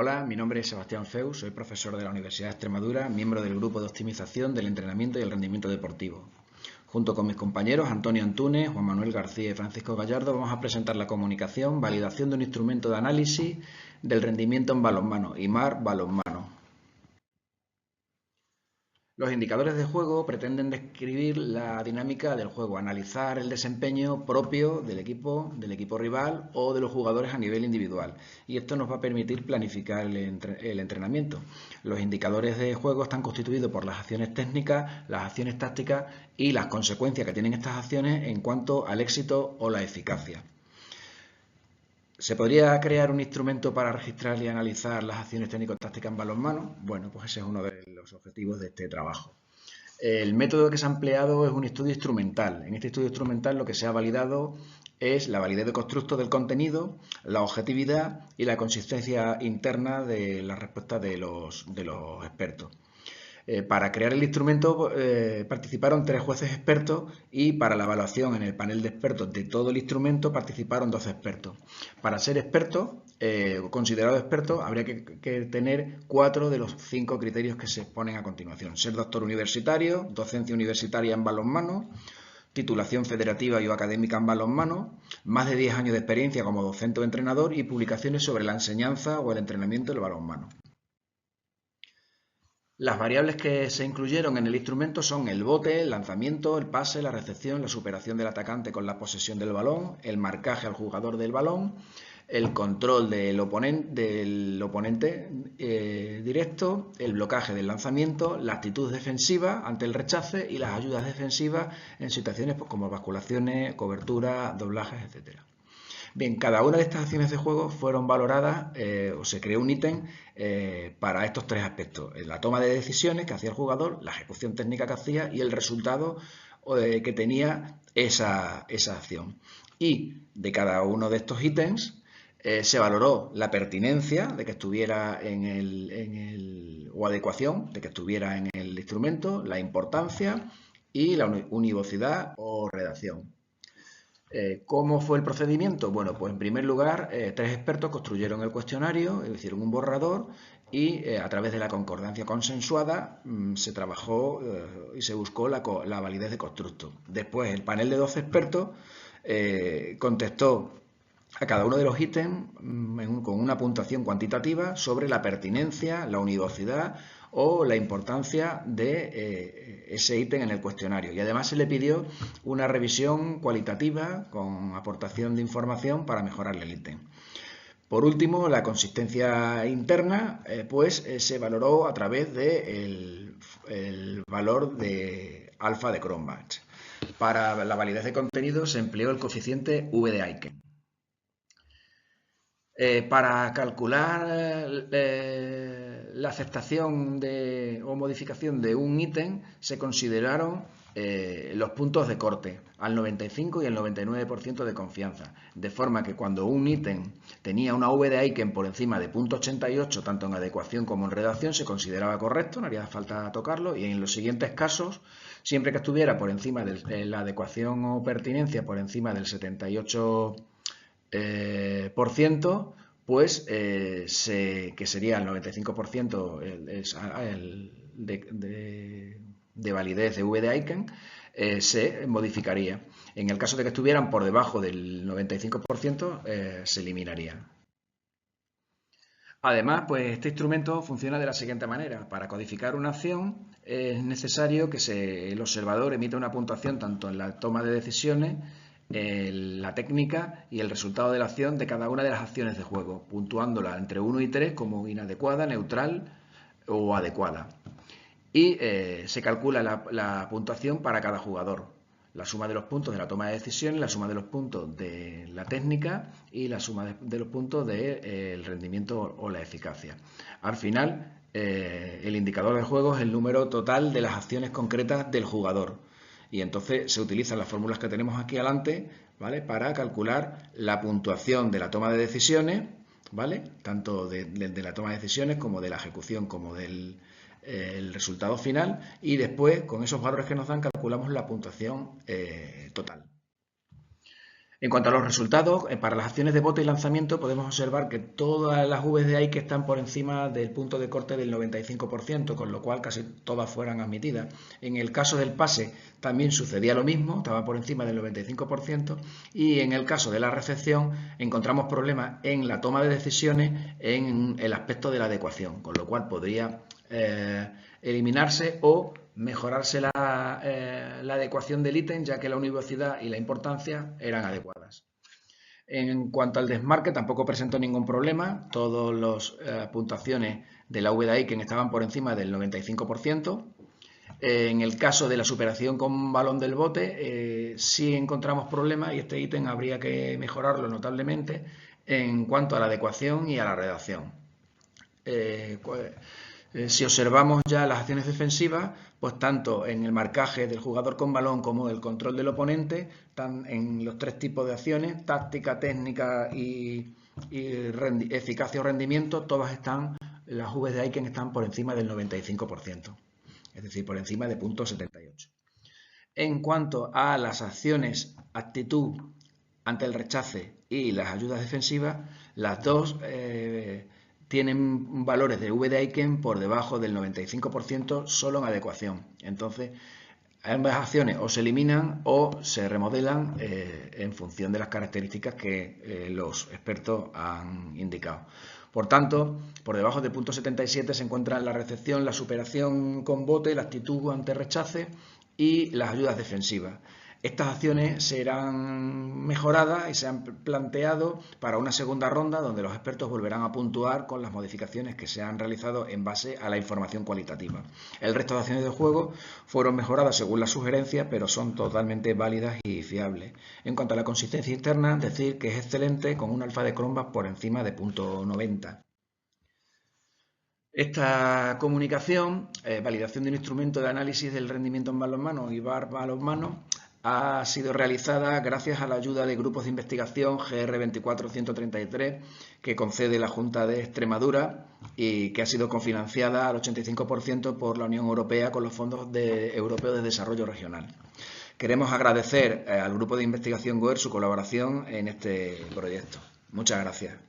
Hola, mi nombre es Sebastián Feu, soy profesor de la Universidad de Extremadura, miembro del Grupo de Optimización del Entrenamiento y el Rendimiento Deportivo. Junto con mis compañeros Antonio Antúnez, Juan Manuel García y Francisco Gallardo vamos a presentar la comunicación, validación de un instrumento de análisis del rendimiento en balonmano, IMAR Balonmano. Los indicadores de juego pretenden describir la dinámica del juego, analizar el desempeño propio del equipo rival o de los jugadores a nivel individual. Y esto nos va a permitir planificar el entrenamiento. Los indicadores de juego están constituidos por las acciones técnicas, las acciones tácticas y las consecuencias que tienen estas acciones en cuanto al éxito o la eficacia. ¿Se podría crear un instrumento para registrar y analizar las acciones técnico-tácticas en balonmano? Bueno, pues ese es uno de los objetivos de este trabajo. El método que se ha empleado es un estudio instrumental. En este estudio instrumental lo que se ha validado es la validez de constructo del contenido, la objetividad y la consistencia interna de la respuesta de los expertos. Para crear el instrumento participaron 3 jueces expertos y para la evaluación en el panel de expertos de todo el instrumento participaron 12 expertos. Para ser experto, considerado experto, habría que tener 4 de los 5 criterios que se exponen a continuación. Ser doctor universitario, docencia universitaria en balonmano, titulación federativa y o académica en balonmano, más de 10 años de experiencia como docente o entrenador y publicaciones sobre la enseñanza o el entrenamiento del balonmano. Las variables que se incluyeron en el instrumento son el bote, el lanzamiento, el pase, la recepción, la superación del atacante con la posesión del balón, el marcaje al jugador del balón, el control del oponente directo, el blocaje del lanzamiento, la actitud defensiva ante el rechace y las ayudas defensivas en situaciones como basculaciones, cobertura, doblajes, etc. Bien, cada una de estas acciones de juego fueron valoradas o se creó un ítem para estos 3 aspectos. La toma de decisiones que hacía el jugador, la ejecución técnica que hacía y el resultado que tenía esa acción. Y de cada uno de estos ítems se valoró la pertinencia de que estuviera o adecuación de que estuviera en el instrumento, la importancia y la univocidad o redacción. ¿Cómo fue el procedimiento? Bueno, pues en primer lugar, 3 expertos construyeron el cuestionario, hicieron un borrador y a través de la concordancia consensuada se trabajó y se buscó la validez de constructo. Después, el panel de 12 expertos contestó a cada uno de los ítems con una puntuación cuantitativa sobre la pertinencia, la univocidad o la importancia de ese ítem en el cuestionario. Y además se le pidió una revisión cualitativa con aportación de información para mejorar el ítem. Por último, la consistencia interna se valoró a través del valor de alfa de Cronbach. Para la validez de contenido se empleó el coeficiente V de Aiken. Para calcular la aceptación o modificación de un ítem se consideraron los puntos de corte al 95 y el 99% de confianza, de forma que cuando un ítem tenía una V de Aiken por encima de 0,88 tanto en adecuación como en redacción se consideraba correcto, no haría falta tocarlo, y en los siguientes casos, siempre que estuviera por encima de la adecuación o pertinencia por encima del 78%, pues que sería el 95% de validez de V de Aiken, se modificaría. En el caso de que estuvieran por debajo del 95%, se eliminaría. Además, pues este instrumento funciona de la siguiente manera. Para codificar una acción es necesario que el observador emita una puntuación tanto en la toma de decisiones, la técnica y el resultado de la acción de cada una de las acciones de juego, puntuándola entre 1 y 3 como inadecuada, neutral o adecuada. Y se calcula la puntuación para cada jugador. La suma de los puntos de la toma de decisiones, la suma de los puntos de la técnica y la suma de los puntos del rendimiento o la eficacia. Al final, el indicador de juego es el número total de las acciones concretas del jugador. Y entonces se utilizan las fórmulas que tenemos aquí adelante, ¿vale?, para calcular la puntuación de la toma de decisiones, ¿vale?, tanto de la toma de decisiones como de la ejecución como del resultado final, y después con esos valores que nos dan calculamos la puntuación total. En cuanto a los resultados, para las acciones de bote y lanzamiento podemos observar que todas las VDI que están por encima del punto de corte del 95%, con lo cual casi todas fueran admitidas. En el caso del pase también sucedía lo mismo, estaba por encima del 95%, y en el caso de la recepción encontramos problemas en la toma de decisiones en el aspecto de la adecuación, con lo cual podría eliminarse o mejorarse la adecuación del ítem, ya que la universidad y la importancia eran adecuadas. En cuanto al desmarque, tampoco presentó ningún problema. Todas las puntuaciones de la VDI que estaban por encima del 95%. En el caso de la superación con balón del bote, sí encontramos problemas y este ítem habría que mejorarlo notablemente en cuanto a la adecuación y a la redacción. Si observamos ya las acciones defensivas, pues tanto en el marcaje del jugador con balón como el control del oponente, en los tres tipos de acciones, táctica, técnica y eficacia o rendimiento, todas están, las Vs de Aiken están por encima del 95%, es decir, por encima de .78. En cuanto a las acciones actitud ante el rechace y las ayudas defensivas, las dos tienen valores de V de Aiken por debajo del 95% solo en adecuación. Entonces, ambas acciones o se eliminan o se remodelan en función de las características que los expertos han indicado. Por tanto, por debajo del .77 se encuentran la recepción, la superación con bote, la actitud ante rechace y las ayudas defensivas. Estas acciones serán mejoradas y se han planteado para una segunda ronda donde los expertos volverán a puntuar con las modificaciones que se han realizado en base a la información cualitativa. El resto de acciones de juego fueron mejoradas según las sugerencias, pero son totalmente válidas y fiables. En cuanto a la consistencia interna, decir que es excelente con un alfa de Cronbach por encima de .90. Esta comunicación, validación de un instrumento de análisis del rendimiento en balonmano y VAR balonmano, ha sido realizada gracias a la ayuda de grupos de investigación GR 24133 que concede la Junta de Extremadura y que ha sido cofinanciada al 85% por la Unión Europea con los fondos europeos de desarrollo regional. Queremos agradecer al grupo de investigación GOER su colaboración en este proyecto. Muchas gracias.